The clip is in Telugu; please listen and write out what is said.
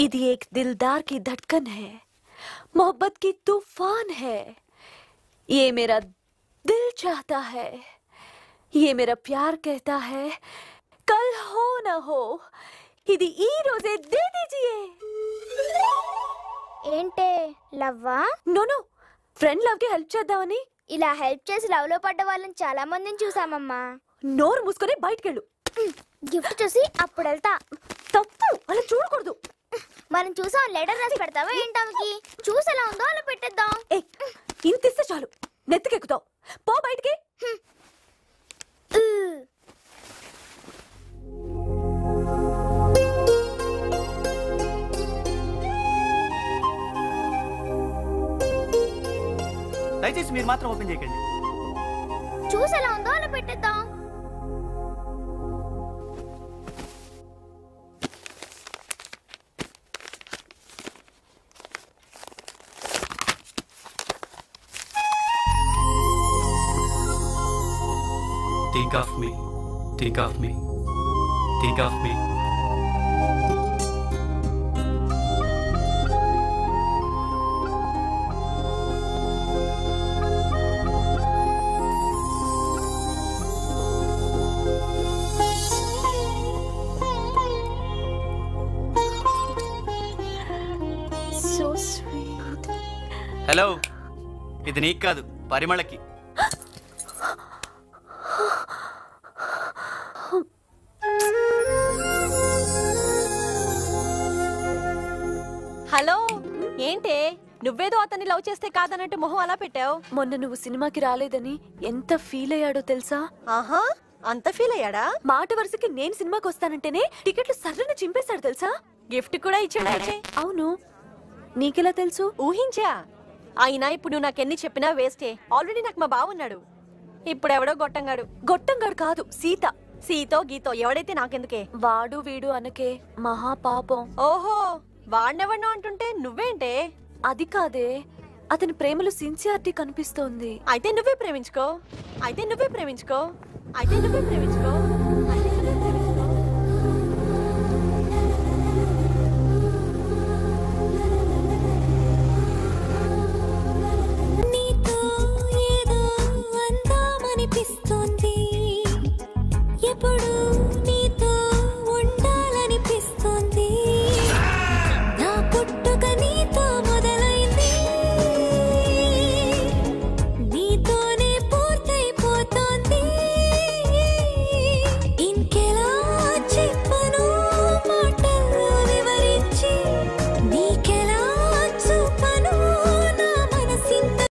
इदी एक दिलदार की धड़कन है, मोहब्बत की तूफान है। ये मेरा दिल चाहता है, ये मेरा प्यार कहता है, कल हो ना हो ఇది ఈ రోజే దే దీజియే। ఏంటే లవ్వా? నో నో, ఫ్రెండ్ లవ్ కి హెల్ప్ చేద్దామని। ఇలా హెల్ప్ చేసి లవ్ లో పడ్డ వాళ్ళని చాలా మందిని చూసామమ్మా। నోరు మూసుకొని బయటికెళ్ళు। గిఫ్ట్ చూసి అప్పుడు వెళ్తా। తప్పు, అలా చూడకూడదు। మనం చూసాం, లెటర్ రాసి పెడతావా ఏంటానికి? చూసి ఎలా ఉందో అలా పెట్టేద్దాం। ఏ ఇంత ఇస్తే చాలు, నెత్తికెక్కుతావు, పో బయటికి। దయచేసి మీరు మాత్రం ఓపెన్ చేయకండి। చూసి ఎలా ఉందో అలా పెట్టేద్దాం। Think of me, think of me, think of me. So sweet. Hello, ఇది నీకు కాదు, పరిమళకి। హలో, ఏంటే నువ్వేదో అతన్ని లవ్ చేస్తే కాదన్నట్టు మొహం అలా పెట్టావు? మొన్న నువ్వు సినిమాకి రాలేదని ఎంత ఫీల్ అయ్యాడో తెలుసా? ఆహా, అంత ఫీల్ అయ్యాడా? మాట వరుసకి నేను సినిమాకి వస్తానంటేనే టికెట్లు సర్రని చింపేశాడు తెలుసా? గిఫ్ట్ కూడా ఇచ్చాడు। అవును, నీకెలా తెలుసు? ఊహించా। అయినా ఇప్పుడు నువ్వు నాకెన్ని చెప్పినా వేస్టే। ఆల్రెడీ నాకు మా బావున్నాడు, ఇప్పుడు ఎవడో గొట్టంగాడు। గొట్టంగాడు కాదు, సీత। సీతో గీతో ఎవడైతే నాకెందుకే? వాడు వీడు అనకే, మహా పాపం। ఓహో, వాడినెవడో అంటుంటే నువ్వేంటే? అది కాదే, అతని ప్రేమలో సిన్సియారిటీ కనిపిస్తోంది। అయితే నువ్వే ప్రేమించుకో, అయితే నువ్వే ప్రేమించుకో, అయితే నువ్వే ప్రేమించుకో।